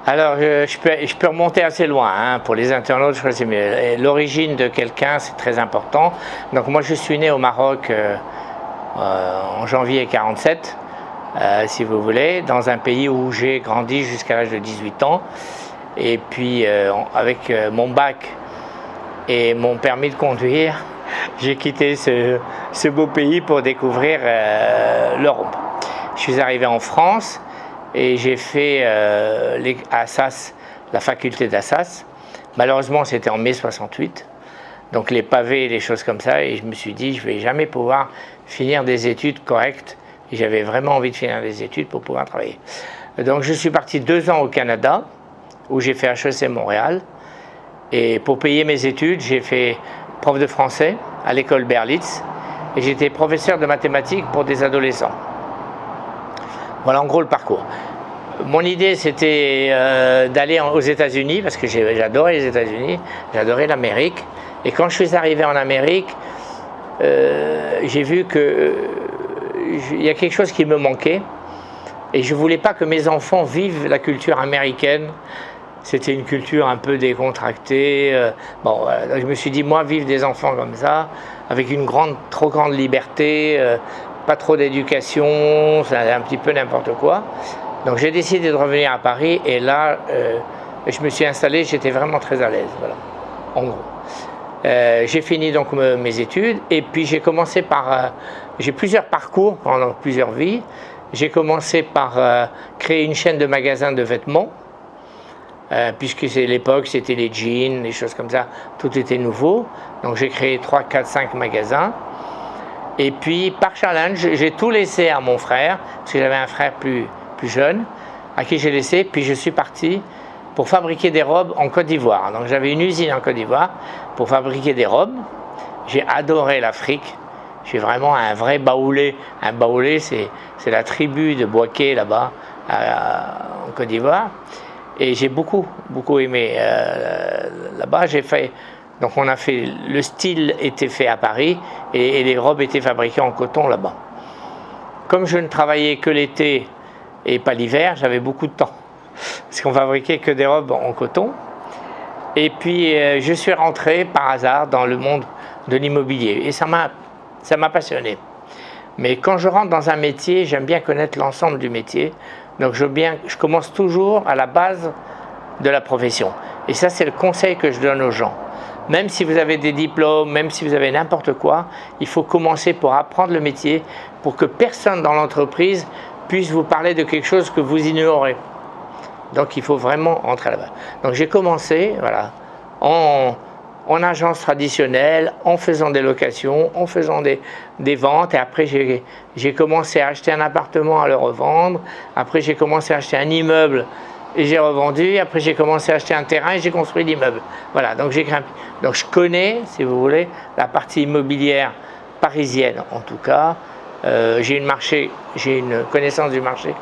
Alors, je peux remonter assez loin, hein. Pour les internautes, je crois que c'est mieux. L'origine de quelqu'un, c'est très important. Donc, moi, je suis né au Maroc en janvier 1947, si vous voulez, dans un pays où j'ai grandi jusqu'à l'âge de 18 ans. Et puis, avec mon bac et mon permis de conduire, j'ai quitté ce beau pays pour découvrir l'Europe. Je suis arrivé en France. Et j'ai fait à Assas, la faculté d'Assas. Malheureusement, c'était en mai 68. Donc les pavés, les choses comme ça. Et je me suis dit, je ne vais jamais pouvoir finir des études correctes. Et j'avais vraiment envie de finir des études pour pouvoir travailler. Donc je suis parti 2 ans au Canada, où j'ai fait HEC Montréal. Et pour payer mes études, j'ai fait prof de français à l'école Berlitz. Et j'étais professeur de mathématiques pour des adolescents. Voilà en gros le parcours. Mon idée c'était d'aller aux États-Unis parce que j'adorais les États-Unis, j'adorais l'Amérique. Et quand je suis arrivé en Amérique, j'ai vu qu'il y a quelque chose qui me manquait et je ne voulais pas que mes enfants vivent la culture américaine. C'était une culture un peu décontractée. Je me suis dit, moi, vivre des enfants comme ça, avec une trop grande liberté, pas trop d'éducation, c'est un petit peu n'importe quoi. Donc j'ai décidé de revenir à Paris et là, je me suis installé, j'étais vraiment très à l'aise, voilà, en gros. J'ai fini donc mes études et puis j'ai commencé par... j'ai plusieurs parcours pendant plusieurs vies. J'ai commencé par créer une chaîne de magasins de vêtements, puisque c'est l'époque, c'était les jeans, les choses comme ça, tout était nouveau. Donc j'ai créé 3, 4, 5 magasins. Et puis, par challenge, j'ai tout laissé à mon frère, parce que j'avais un frère plus jeune, à qui j'ai laissé, puis je suis parti pour fabriquer des robes en Côte d'Ivoire. Donc j'avais une usine en Côte d'Ivoire pour fabriquer des robes. J'ai adoré l'Afrique. Je suis vraiment un vrai baoulé. Un baoulé, c'est la tribu de Bouaké, là-bas, en Côte d'Ivoire. Et j'ai beaucoup aimé là-bas. Donc le style était fait à Paris et les robes étaient fabriquées en coton là-bas. Comme je ne travaillais que l'été et pas l'hiver, j'avais beaucoup de temps. Parce qu'on fabriquait que des robes en coton. Et puis je suis rentré par hasard dans le monde de l'immobilier. Et ça m'a passionné. Mais quand je rentre dans un métier, j'aime bien connaître l'ensemble du métier. Donc je commence toujours à la base de la profession. Et ça, c'est le conseil que je donne aux gens. Même si vous avez des diplômes, même si vous avez n'importe quoi, il faut commencer pour apprendre le métier, pour que personne dans l'entreprise puisse vous parler de quelque chose que vous ignorez. Donc il faut vraiment rentrer là-bas. Donc j'ai commencé, voilà, en agence traditionnelle, en faisant des locations, en faisant des ventes. Et après, j'ai commencé à acheter un appartement, à le revendre. Après, j'ai commencé à acheter un immeuble et j'ai revendu. Après, j'ai commencé à acheter un terrain et j'ai construit l'immeuble. Voilà, donc j'ai grimpé. Donc je connais, si vous voulez, la partie immobilière parisienne, en tout cas. J'ai une connaissance du marché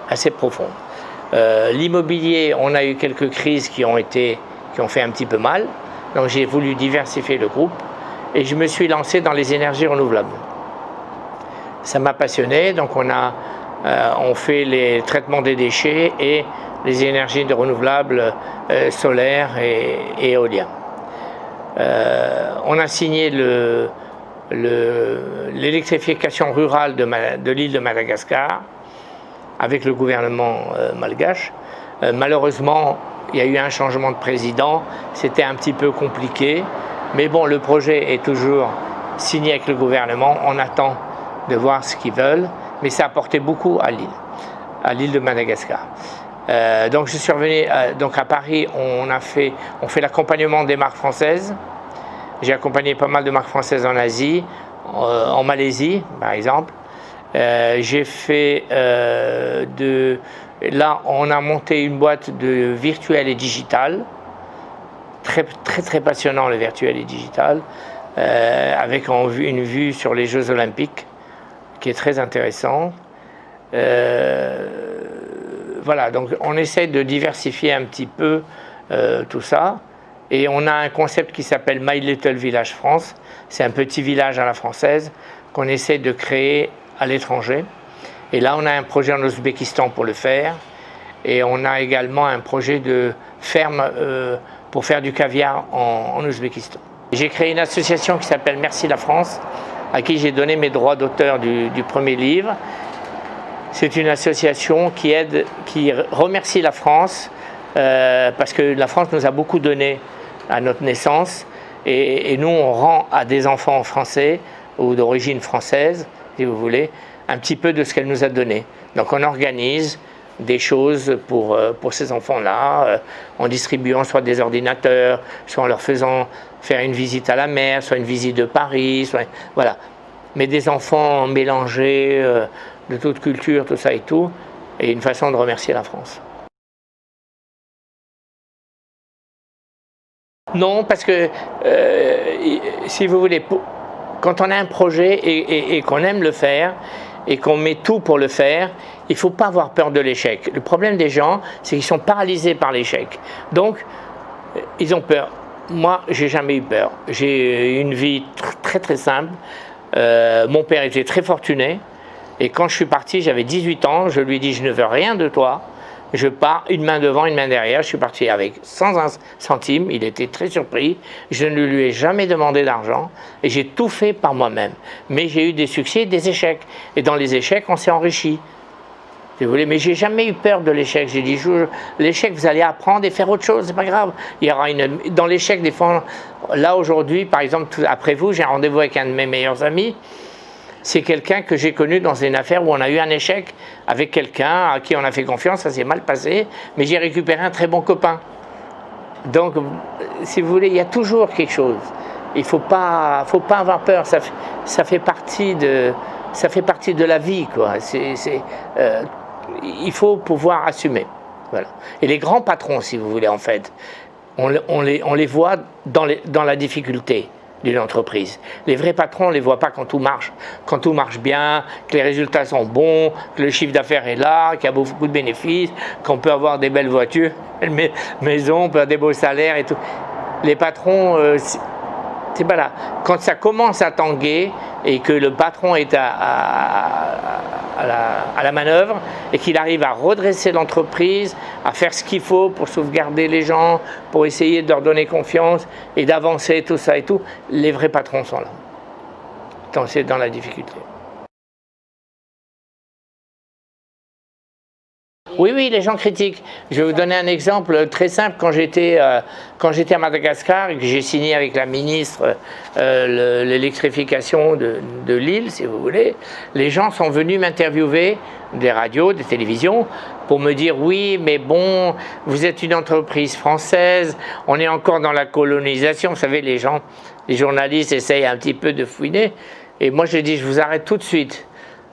assez profonde. L'immobilier, on a eu quelques crises qui ont fait un petit peu mal. Donc j'ai voulu diversifier le groupe et je me suis lancé dans les énergies renouvelables. Ça m'a passionné, donc on fait les traitements des déchets et les énergies renouvelables solaires et éoliennes. On a signé l'électrification rurale de l'île de Madagascar avec le gouvernement malgache. Malheureusement, il y a eu un changement de président, c'était un petit peu compliqué, mais bon, le projet est toujours signé avec le gouvernement, on attend de voir ce qu'ils veulent, mais ça a apporté beaucoup à l'île de Madagascar. Donc je suis revenu donc à Paris, on fait l'accompagnement des marques françaises. J'ai accompagné pas mal de marques françaises en Asie, en Malaisie par exemple. J'ai fait là, on a monté une boîte de virtuel et digital, très passionnant le virtuel et digital, avec une vue sur les Jeux Olympiques, qui est très intéressant. Voilà, donc on essaie de diversifier un petit peu tout ça. Et on a un concept qui s'appelle My Little Village France. C'est un petit village à la française qu'on essaie de créer à l'étranger. Et là, on a un projet en Ouzbékistan pour le faire. Et on a également un projet de ferme pour faire du caviar en Ouzbékistan. J'ai créé une association qui s'appelle Merci la France, à qui j'ai donné mes droits d'auteur du premier livre. C'est une association qui remercie la France parce que la France nous a beaucoup donné à notre naissance et nous on rend à des enfants français ou d'origine française, si vous voulez, un petit peu de ce qu'elle nous a donné. Donc on organise des choses pour ces enfants-là, en distribuant soit des ordinateurs, soit en leur faisant faire une visite à la mer, soit une visite de Paris, voilà. Mais des enfants mélangés, de toute culture, tout ça et tout, et une façon de remercier la France. Non, parce que, si vous voulez, quand on a un projet et qu'on aime le faire, et qu'on met tout pour le faire, il ne faut pas avoir peur de l'échec. Le problème des gens, c'est qu'ils sont paralysés par l'échec. Donc, ils ont peur. Moi, j'ai jamais eu peur. J'ai une vie très très simple. Mon père était très fortuné. Et quand je suis parti, j'avais 18 ans, je lui ai dit, je ne veux rien de toi. Je pars une main devant, une main derrière. Je suis parti avec sans un centime. Il était très surpris. Je ne lui ai jamais demandé d'argent. Et j'ai tout fait par moi-même. Mais j'ai eu des succès et des échecs. Et dans les échecs, on s'est enrichi. Si vous voulez, mais j'ai jamais eu peur de l'échec. J'ai dit, l'échec, vous allez apprendre et faire autre chose, c'est pas grave. Il y aura dans l'échec, des fois, là aujourd'hui, par exemple, après vous, j'ai un rendez-vous avec un de mes meilleurs amis. C'est quelqu'un que j'ai connu dans une affaire où on a eu un échec avec quelqu'un à qui on a fait confiance, ça s'est mal passé, mais j'ai récupéré un très bon copain. Donc, si vous voulez, il y a toujours quelque chose. Il ne faut pas avoir peur, ça fait partie de la vie, quoi. Il faut pouvoir assumer. Voilà. Et les grands patrons, si vous voulez, en fait, on les voit dans la difficulté d'une entreprise. Les vrais patrons, on ne les voit pas quand tout marche. Quand tout marche bien, que les résultats sont bons, que le chiffre d'affaires est là, qu'il y a beaucoup de bénéfices, qu'on peut avoir des belles voitures, des maisons, on peut avoir des beaux salaires et tout. Les patrons, c'est pas là. Quand ça commence à tanguer et que le patron est à la manœuvre et qu'il arrive à redresser l'entreprise, à faire ce qu'il faut pour sauvegarder les gens, pour essayer de leur donner confiance et d'avancer, tout ça et tout, les vrais patrons sont là. Donc c'est dans la difficulté. Oui, les gens critiquent. Je vais vous donner un exemple très simple. Quand j'étais à Madagascar et que j'ai signé avec la ministre l'électrification de l'île, si vous voulez, les gens sont venus m'interviewer, des radios, des télévisions, pour me dire oui, mais bon, vous êtes une entreprise française, on est encore dans la colonisation. Vous savez, les journalistes essayent un petit peu de fouiner. Et moi, je dis, je vous arrête tout de suite.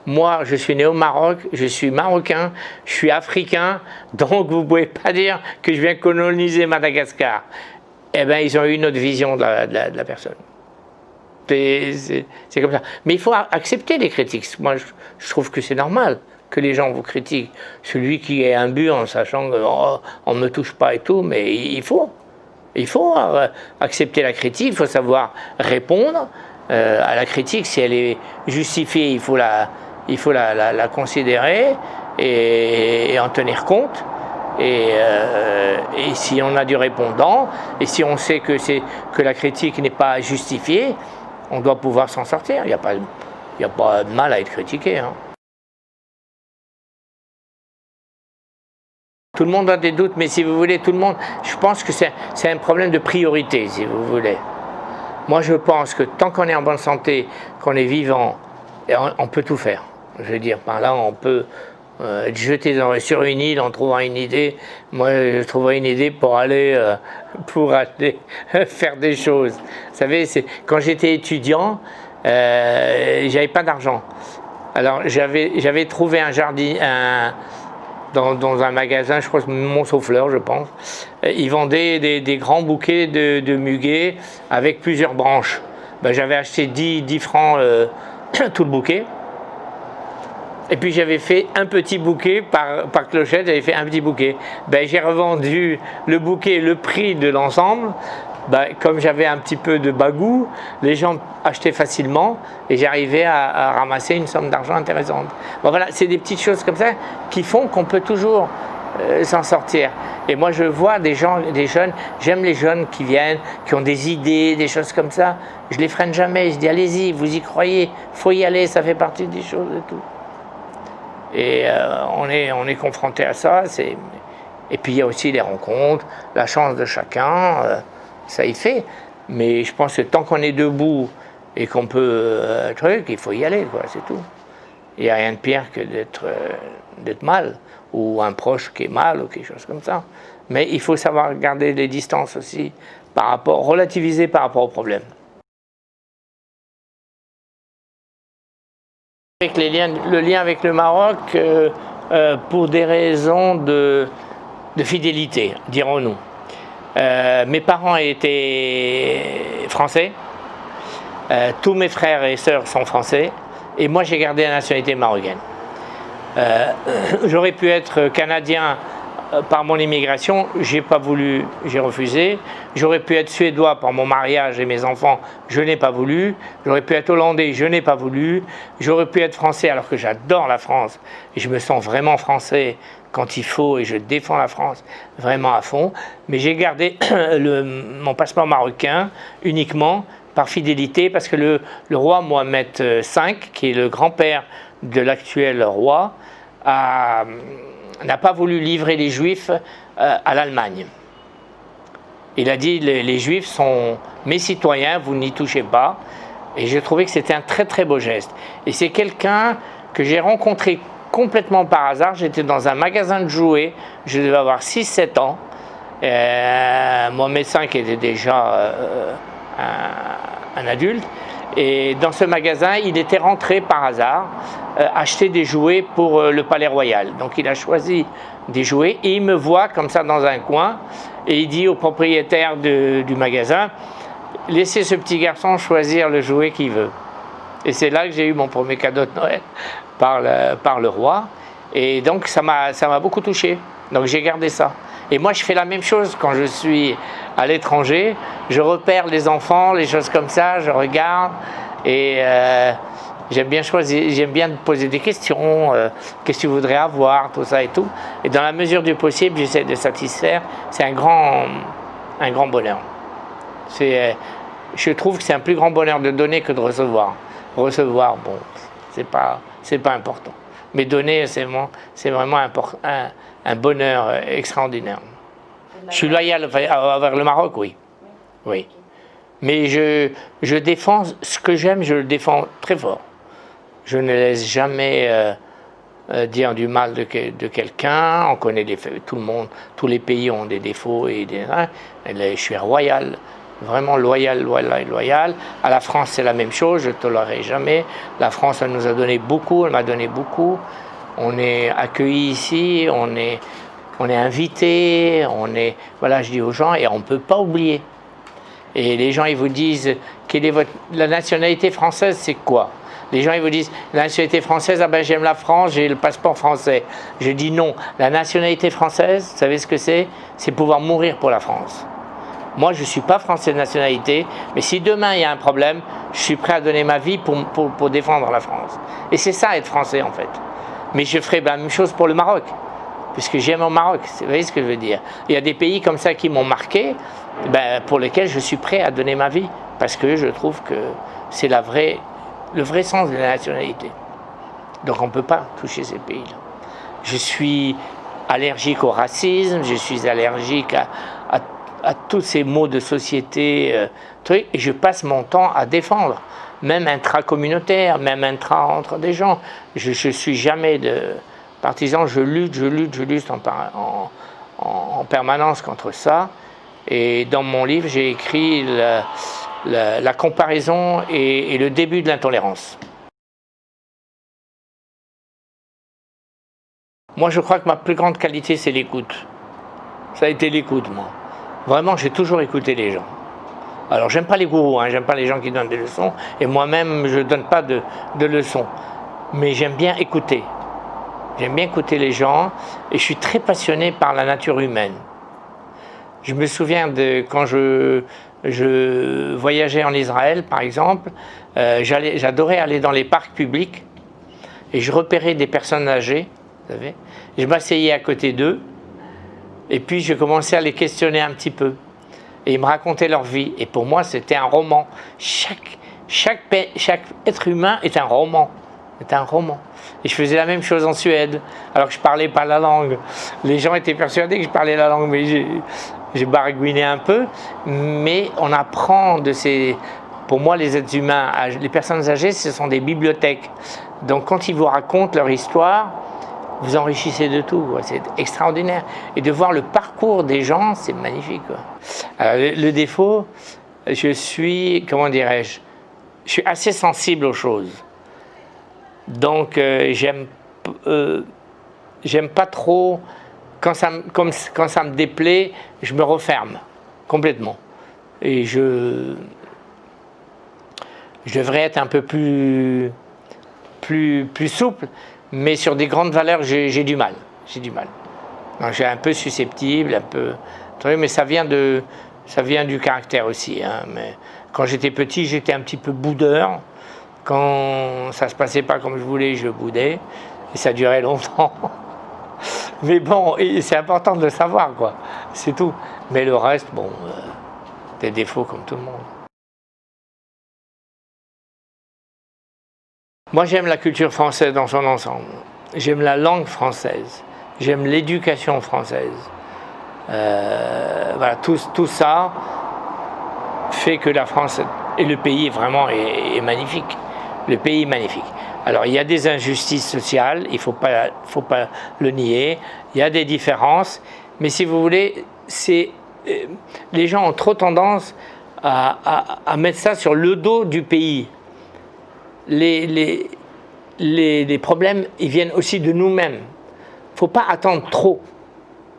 Moi, je suis né au Maroc, je suis marocain, je suis africain, donc vous ne pouvez pas dire que je viens coloniser Madagascar. Eh bien, ils ont eu une autre vision de la personne. C'est comme ça. Mais il faut accepter les critiques. Moi, je trouve que c'est normal que les gens vous critiquent. Celui qui est imbu en sachant qu'on ne me touche pas et tout, mais il faut accepter la critique, il faut savoir répondre à la critique. Si elle est justifiée, il faut la considérer et en tenir compte. Et si on a du répondant, et si on sait que la critique n'est pas justifiée, on doit pouvoir s'en sortir. Il n'y a pas de mal à être critiqué. Hein. Tout le monde a des doutes, mais si vous voulez, je pense que c'est un problème de priorité, si vous voulez. Moi, je pense que tant qu'on est en bonne santé, qu'on est vivant, on peut tout faire. Je veux dire, par là, on peut être jeté sur une île en trouvant une idée. Moi, je trouverais une idée pour aller faire des choses. Vous savez, quand j'étais étudiant, j'avais pas d'argent. Alors, j'avais trouvé un jardin, dans un magasin, je crois que Montsaufleur, je pense. Ils vendaient des grands bouquets de muguet avec plusieurs branches. Ben, j'avais acheté 10 francs tout le bouquet. Et puis j'avais fait un petit bouquet par clochette, j'avais fait un petit bouquet. Ben, j'ai revendu le bouquet, le prix de l'ensemble. Ben, comme j'avais un petit peu de bagou, les gens achetaient facilement et j'arrivais à ramasser une somme d'argent intéressante. Bon, voilà, c'est des petites choses comme ça qui font qu'on peut toujours s'en sortir. Et moi je vois des gens, des jeunes, j'aime les jeunes qui viennent, qui ont des idées, des choses comme ça. Je les freine jamais, je dis allez-y, vous y croyez, faut y aller, ça fait partie des choses et tout. Et on est confronté à ça. Et puis il y a aussi les rencontres, la chance de chacun, ça y fait. Mais je pense que tant qu'on est debout et qu'on peut il faut y aller, quoi, c'est tout. Il n'y a rien de pire que d'être mal, ou un proche qui est mal, ou quelque chose comme ça. Mais il faut savoir garder les distances aussi, relativiser par rapport au problème. Avec le lien avec le Maroc, pour des raisons de fidélité, dirons-nous. Mes parents étaient français, tous mes frères et sœurs sont français, et moi j'ai gardé la nationalité marocaine. J'aurais pu être canadien par mon immigration, j'ai pas voulu, j'ai refusé. J'aurais pu être suédois par mon mariage et mes enfants, je n'ai pas voulu. J'aurais pu être hollandais, je n'ai pas voulu. J'aurais pu être français alors que j'adore la France et je me sens vraiment français quand il faut et je défends la France vraiment à fond. Mais j'ai gardé mon passeport marocain uniquement par fidélité parce que le roi Mohamed V, qui est le grand-père de l'actuel roi, n'a pas voulu livrer les Juifs à l'Allemagne. Il a dit les Juifs sont mes citoyens, vous n'y touchez pas. Et j'ai trouvé que c'était un très très beau geste. Et c'est quelqu'un que j'ai rencontré complètement par hasard. J'étais dans un magasin de jouets, je devais avoir 6-7 ans. Mon médecin qui était déjà un adulte. Et dans ce magasin, il était rentré par hasard acheter des jouets pour le Palais Royal. Donc il a choisi des jouets et il me voit comme ça dans un coin et il dit au propriétaire du magasin « Laissez ce petit garçon choisir le jouet qu'il veut ». Et c'est là que j'ai eu mon premier cadeau de Noël par le roi. Et donc ça m'a beaucoup touché. Donc j'ai gardé ça. Et moi je fais la même chose quand je suis à l'étranger. Je repère les enfants, les choses comme ça, je regarde et j'aime bien choisir, j'aime bien poser des questions, qu'est-ce que tu voudrais avoir, tout ça et tout. Et dans la mesure du possible, j'essaie de satisfaire. C'est un grand bonheur. Je trouve que c'est un plus grand bonheur de donner que de recevoir. Recevoir, bon, c'est pas important. Mais donner, c'est vraiment un bonheur extraordinaire. Je suis loyal envers le Maroc, oui. Oui. Mais je défends ce que j'aime, je le défends très fort. Je ne laisse jamais dire du mal de quelqu'un. On connaît tout le monde, tous les pays ont des défauts et je suis royal. Vraiment loyal. À la France, c'est la même chose, je ne tolérerai jamais. La France, elle nous a donné beaucoup, elle m'a donné beaucoup. On est accueillis ici, on est invités, voilà, je dis aux gens, et on ne peut pas oublier. Et les gens, ils vous disent, la nationalité française, c'est quoi? Les gens, ils vous disent, la nationalité française, ah ben j'aime la France, j'ai le passeport français. Je dis non, la nationalité française, vous savez ce que c'est? C'est pouvoir mourir pour la France. Moi, je ne suis pas français de nationalité, mais si demain il y a un problème, je suis prêt à donner ma vie pour défendre la France. Et c'est ça, être français, en fait. Mais je ferai la même chose pour le Maroc, puisque j'aime le Maroc, vous voyez ce que je veux dire. Il y a des pays comme ça qui m'ont marqué, pour lesquels je suis prêt à donner ma vie, parce que je trouve que c'est le vrai sens de la nationalité. Donc on ne peut pas toucher ces pays-là. Je suis allergique au racisme, je suis allergique à tous ces maux de société, et je passe mon temps à défendre, même intracommunautaire, même entre des gens. Je ne suis jamais partisan, je lutte en permanence contre ça. Et dans mon livre, j'ai écrit la comparaison et le début de l'intolérance. Moi, je crois que ma plus grande qualité, c'est l'écoute. Ça a été l'écoute, moi. Vraiment, j'ai toujours écouté les gens. Alors, j'aime pas les gourous, j'aime pas les gens qui donnent des leçons, et moi-même, je donne pas de leçons. Mais j'aime bien écouter. J'aime bien écouter les gens, et je suis très passionné par la nature humaine. Je me souviens de quand je voyageais en Israël, par exemple, j'adorais aller dans les parcs publics, et je repérais des personnes âgées, vous savez. Je m'asseyais à côté d'eux, Et puis je commençais à les questionner un petit peu. Et ils me racontaient leur vie. Et pour moi, c'était un roman. Chaque être humain est un roman. C'est un roman. Et je faisais la même chose en Suède, alors que je ne parlais pas la langue. Les gens étaient persuadés que je parlais la langue, mais j'ai baragouiné un peu. Mais on apprend de ces... Pour moi, les êtres humains, les personnes âgées, ce sont des bibliothèques. Donc quand ils vous racontent leur histoire, vous enrichissez de tout. C'est extraordinaire. Et de voir le parcours des gens, c'est magnifique. Alors, le défaut, je suis, comment dirais-je, je suis assez sensible aux choses. Donc j'aime pas trop, quand ça me déplaît, je me referme complètement. Et je devrais être un peu plus souple, mais sur des grandes valeurs, j'ai du mal. Donc, j'ai un peu susceptible, un peu, mais ça vient du caractère aussi. Hein. Mais quand j'étais petit, j'étais un petit peu boudeur. Quand ça se passait pas comme je voulais, je boudais, et ça durait longtemps. Mais bon, c'est important de le savoir, quoi. C'est tout. Mais le reste, bon, des défauts comme tout le monde. Moi, j'aime la culture française dans son ensemble. J'aime la langue française. J'aime l'éducation française. Voilà, tout ça fait que la France et le pays est magnifique. Le pays est magnifique. Alors il y a des injustices sociales, il faut pas le nier. Il y a des différences, mais si vous voulez, les gens ont trop tendance à mettre ça sur le dos du pays. Les problèmes, ils viennent aussi de nous-mêmes. Il ne faut pas attendre trop.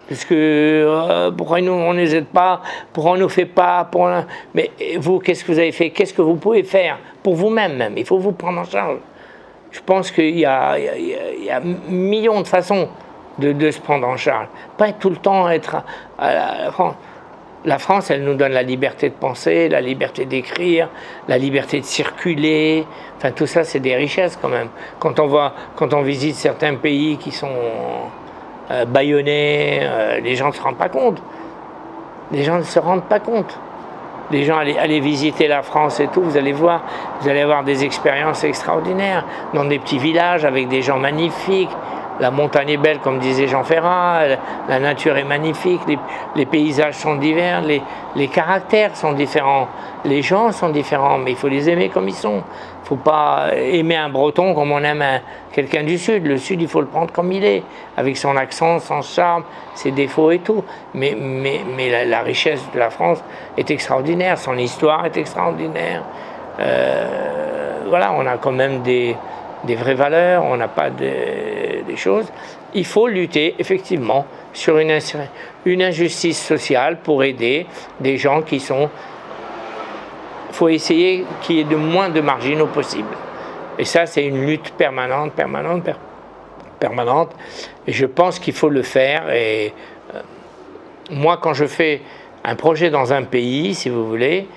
Parce que pourquoi nous on ne les aide pas, pourquoi on ne nous fait pas, mais vous, qu'est-ce que vous avez fait, qu'est-ce que vous pouvez faire pour vous-même même. Il faut vous prendre en charge. Je pense qu'il y a millions de façons de se prendre en charge. Pas tout le temps être à la France. La France, elle nous donne la liberté de penser, la liberté d'écrire, la liberté de circuler. Enfin, tout ça, c'est des richesses quand même. Quand on visite certains pays qui sont bâillonnés, les gens ne se rendent pas compte. Les gens ne se rendent pas compte. Les gens, allez visiter la France et tout, vous allez voir, vous allez avoir des expériences extraordinaires dans des petits villages avec des gens magnifiques. La montagne est belle, comme disait Jean Ferrat, la nature est magnifique, les paysages sont divers, les caractères sont différents, les gens sont différents, mais il faut les aimer comme ils sont. Il ne faut pas aimer un Breton comme on aime quelqu'un du Sud. Le Sud, il faut le prendre comme il est, avec son accent, son charme, ses défauts et tout. Mais la richesse de la France est extraordinaire, son histoire est extraordinaire. Voilà, on a quand même des vraies valeurs, on n'a pas des choses. Il faut lutter effectivement sur une injustice sociale pour aider des gens qui sont... Il faut essayer qu'il y ait de moins de marginaux possible. Et ça, c'est une lutte permanente. Et je pense qu'il faut le faire. Et moi, quand je fais un projet dans un pays, si vous voulez,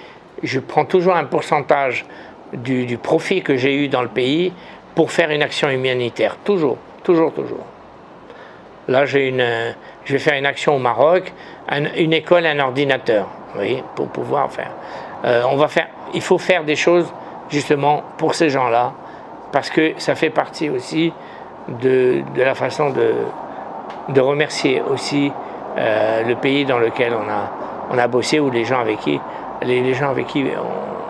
je prends toujours un pourcentage du profit que j'ai eu dans le pays pour faire une action humanitaire. Toujours. Là, je vais faire une action au Maroc, une école, un ordinateur, vous voyez, pour pouvoir faire. Il faut faire des choses justement pour ces gens-là, parce que ça fait partie aussi de la façon de remercier aussi le pays dans lequel on a bossé, ou les gens avec qui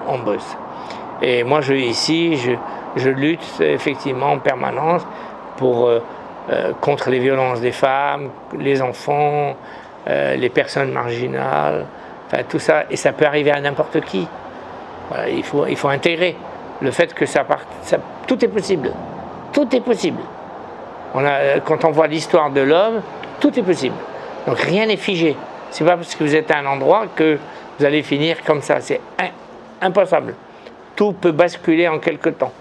on bosse. Et moi, je lutte effectivement en permanence contre les violences des femmes, les enfants, les personnes marginales, enfin tout ça, et ça peut arriver à n'importe qui. Voilà, il faut intégrer le fait que tout est possible. Tout est possible. Quand on voit l'histoire de l'homme, tout est possible. Donc rien n'est figé. C'est pas parce que vous êtes à un endroit que vous allez finir comme ça. C'est impossible. Tout peut basculer en quelque temps.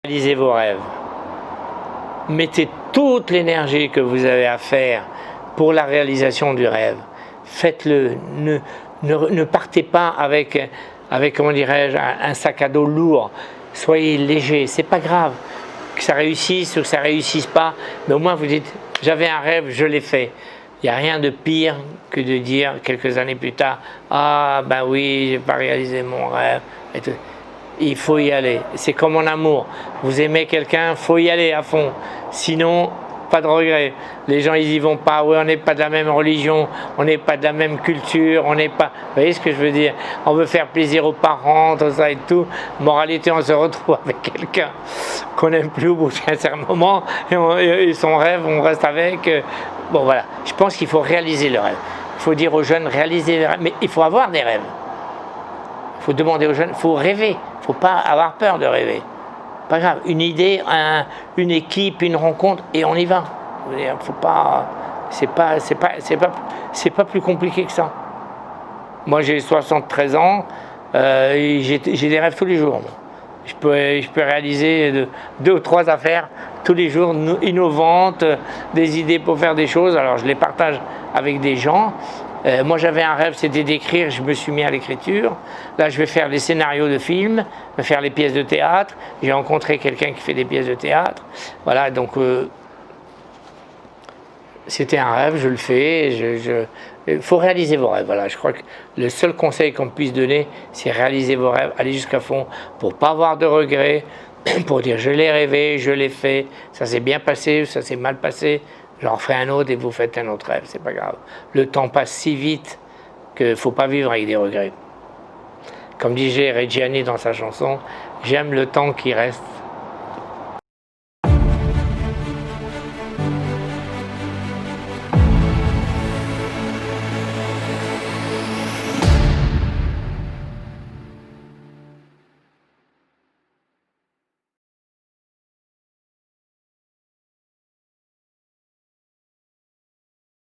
Réalisez vos rêves. Mettez toute l'énergie que vous avez à faire pour la réalisation du rêve. Faites-le. Ne partez pas avec comment dirais-je, un sac à dos lourd. Soyez léger, c'est pas grave. que ça réussisse ou que ça réussisse pas, mais au moins vous dites j'avais un rêve, je l'ai fait. Il n'y a rien de pire que de dire quelques années plus tard ah ben oui, j'ai pas réalisé mon rêve et tout. Il faut y aller. C'est comme en amour. Vous aimez quelqu'un, faut y aller à fond. Sinon, pas de regret. Les gens, ils y vont pas. Oui, on n'est pas de la même religion, on n'est pas de la même culture, on n'est pas. Vous voyez ce que je veux dire? On veut faire plaisir aux parents, tout ça et tout. Moralité, on se retrouve avec quelqu'un qu'on n'aime plus au bout d'un certain moment et son rêve, on reste avec. Bon, voilà. Je pense qu'il faut réaliser le rêve. Il faut dire aux jeunes, réalisez les rêves. Mais il faut avoir des rêves. Il faut demander aux jeunes, il faut rêver. Il ne faut pas avoir peur de rêver. Pas grave, une idée, une équipe, une rencontre, et on y va. Faut pas, c'est pas plus compliqué que ça. Moi j'ai 73 ans, j'ai des rêves tous les jours. Je peux réaliser 2 ou 3 affaires tous les jours innovantes, des idées pour faire des choses. Alors je les partage avec des gens. Moi j'avais un rêve, c'était d'écrire, je me suis mis à l'écriture. Là je vais faire les scénarios de films, je vais faire les pièces de théâtre. J'ai rencontré quelqu'un qui fait des pièces de théâtre. Voilà, donc c'était un rêve, je le fais. Il faut réaliser vos rêves. Voilà, je crois que le seul conseil qu'on puisse donner, c'est réaliser vos rêves, aller jusqu'à fond, pour pas avoir de regrets, pour dire je l'ai rêvé, je l'ai fait, ça s'est bien passé, ça s'est mal passé. J'en ferai un autre et vous faites un autre rêve, c'est pas grave. Le temps passe si vite qu'il ne faut pas vivre avec des regrets. Comme disait Reggiani dans sa chanson, j'aime le temps qui reste